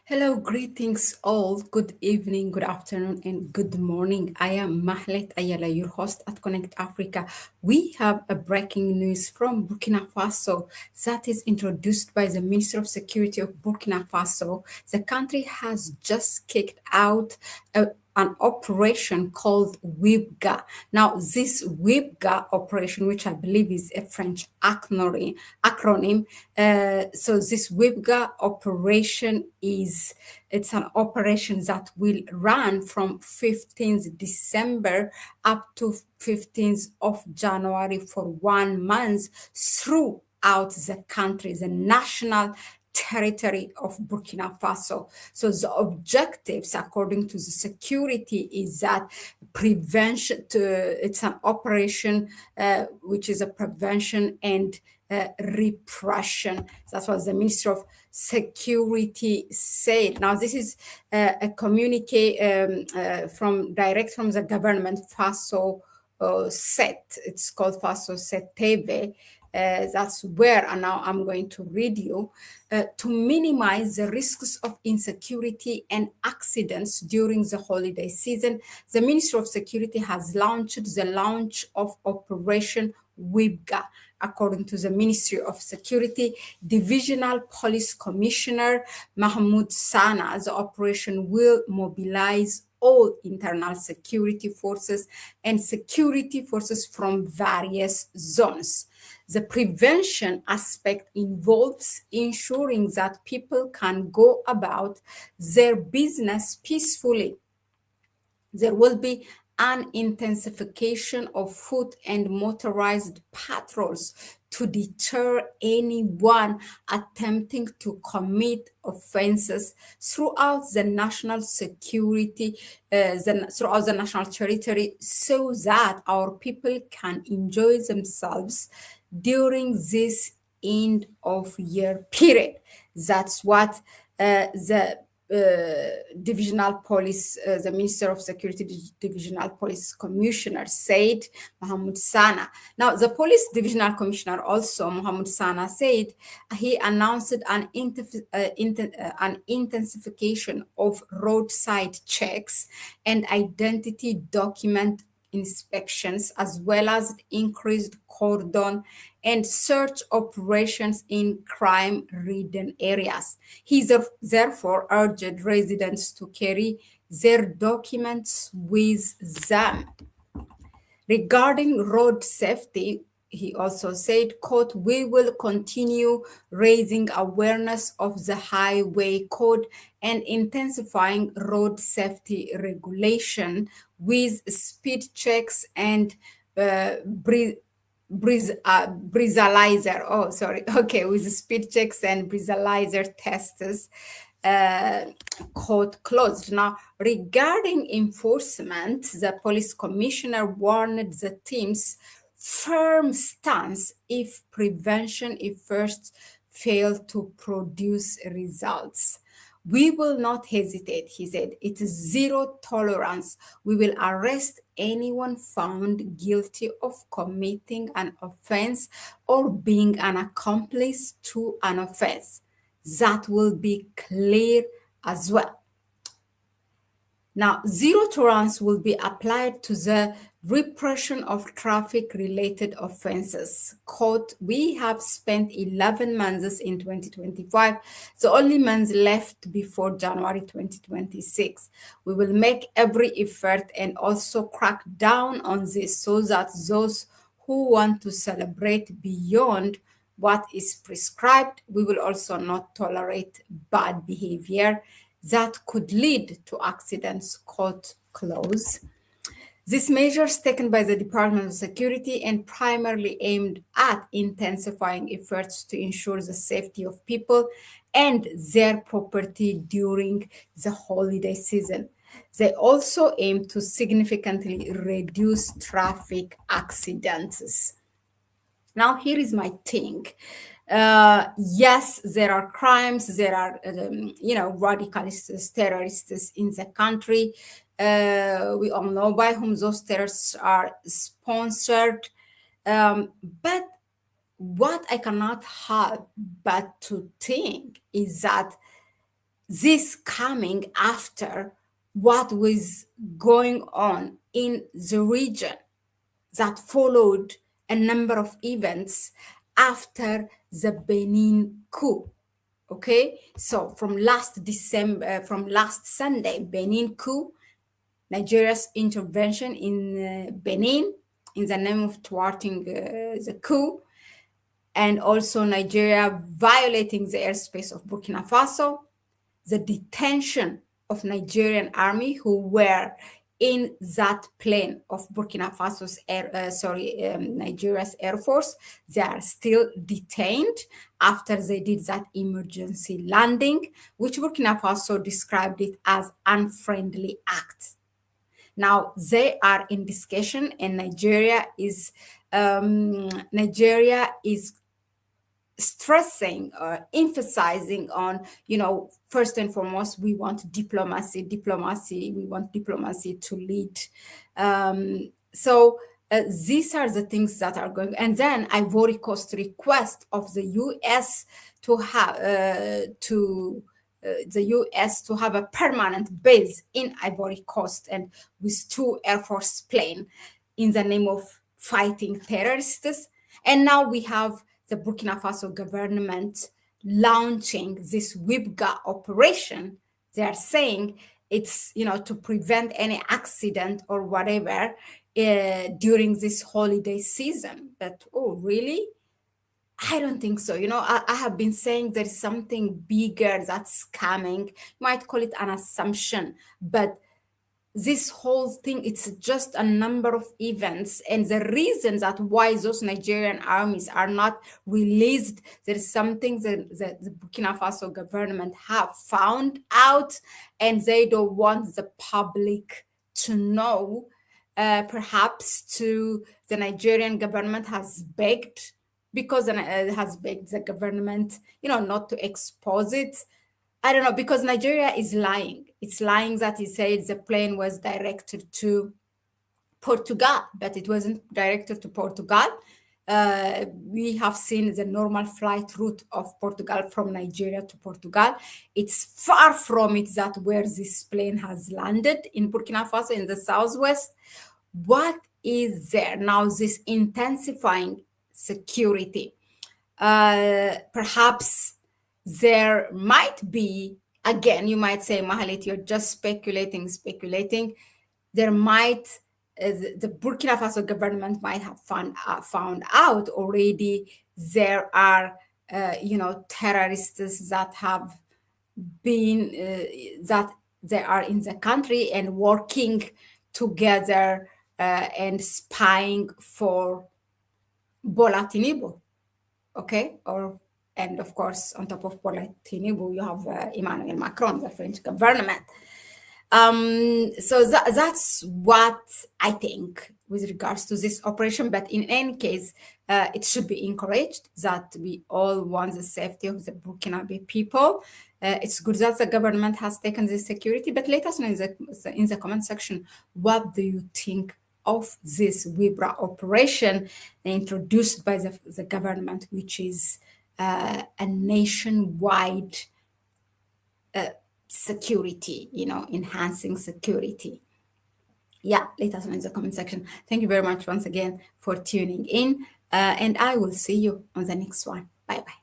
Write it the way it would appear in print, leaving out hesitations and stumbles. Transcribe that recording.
Hello, greetings all. Good evening, good afternoon, and good morning. I am Mahlet Ayala, your host at Connect Africa. We have a breaking news from Burkina Faso that is introduced by the Minister of Security of Burkina Faso. The country has just kicked out an operation called Wibga. Now, this Wibga operation, which I believe is a French acronym, so this Wibga operation it's an operation that will run from 15th December up to 15th of January for 1 month throughout the country, the national territory of Burkina Faso. So the objectives, according to the security, is that prevention. It's an operation which is a prevention and repression. That's what the Minister of Security said. Now, this is a communique from direct from the government. Faso set. It's called Faso Set TV. That's where, and now I'm going to read you, to minimize the risks of insecurity and accidents during the holiday season. The Ministry of Security has launched the launch of Operation Wibga. According to the Ministry of Security, Divisional Police Commissioner Mahmoud Sana, the operation will mobilize all internal security forces and security forces from various zones. The prevention aspect involves ensuring that people can go about their business peacefully. There will be an intensification of foot and motorized patrols to deter anyone attempting to commit offenses throughout the national security, throughout the national territory, so that our people can enjoy themselves during this end of year period. That's what divisional police, the Minister of Security Divisional Police Commissioner said, Mohammed Sana. Now, the Police Divisional Commissioner also, Mohammed Sana, said he announced an intensification of roadside checks and identity document inspections, as well as increased cordon and search operations in crime-ridden areas. He therefore urged residents to carry their documents with them. Regarding road safety, he also said, quote, "We will continue raising awareness of the highway code and intensifying road safety regulation with speed checks and breathalyzer. Oh, sorry. Okay, with speed checks and breathalyzer tests, uh, quote closed. Now, regarding enforcement, the police commissioner warned the team's firm stance if prevention efforts fail to produce results. We will not hesitate, he said. It is zero tolerance. We will arrest anyone found guilty of committing an offense or being an accomplice to an offense. That will be clear as well. Now, zero tolerance will be applied to the repression of traffic-related offenses. Quote, "We have spent 11 months in 2025, the only months left before January 2026. We will make every effort and also crack down on this so that those who want to celebrate beyond what is prescribed, we will also not tolerate bad behavior that could lead to accidents," quote close. These measures taken by the Department of Security and primarily aimed at intensifying efforts to ensure the safety of people and their property during the holiday season. They also aim to significantly reduce traffic accidents. Now, here is my thing. Yes, there are crimes, there are, radicalists, terrorists in the country. We all know by whom those terrorists are sponsored. But what I cannot help but to think is that this coming after what was going on in the region that followed a number of events after the Benin coup. Okay, so from last Sunday, Benin coup, Nigeria's intervention in Benin in the name of thwarting the coup, and also Nigeria violating the airspace of Burkina Faso, the detention of Nigerian army who were in that plane of Burkina Faso's Nigeria's air force. They are still detained after they did that emergency landing, which Burkina Faso described it as unfriendly act. Now they are in discussion, and Nigeria is stressing or emphasizing on, first and foremost, we want diplomacy, we want diplomacy to lead. So these are the things that are going, and then Ivory Coast request of the US to have the US to have a permanent base in Ivory Coast and with two Air Force plane in the name of fighting terrorists. And now we have the Burkina Faso government launching this Wibga operation. They are saying it's, to prevent any accident or whatever during this holiday season. But, oh, really? I don't think so. I have been saying there is something bigger that's coming. You might call it an assumption, but this whole thing, it's just a number of events, and the reason that why those Nigerian armies are not released, there is something that the Burkina Faso government have found out, and they don't want the public to know. Perhaps to the Nigerian government has begged, because it has begged the government, not to expose it. I don't know, because Nigeria is lying. It's lying that it said the plane was directed to Portugal, but it wasn't directed to Portugal. We have seen the normal flight route of Portugal from Nigeria to Portugal. It's far from it that where this plane has landed in Burkina Faso in the southwest. What is there now? This intensifying security. Perhaps there might be, again, you might say, Mahalit, you're just speculating. There might, the Burkina Faso government might have found out already there are, terrorists that have been, that they are in the country and working together and spying for Bola Tinubu. Okay, and of course, on top of Bola Tinubu, you have Emmanuel Macron, the French government. So that's what I think with regards to this operation. But in any case, it should be encouraged that we all want the safety of the Burkinabe people. It's good that the government has taken this security, but let us know in the comment section, what do you think of this Wibra operation introduced by the government, which is a nationwide security, enhancing security. Yeah, let us know in the comment section. Thank you very much once again for tuning in, and I will see you on the next one. Bye bye.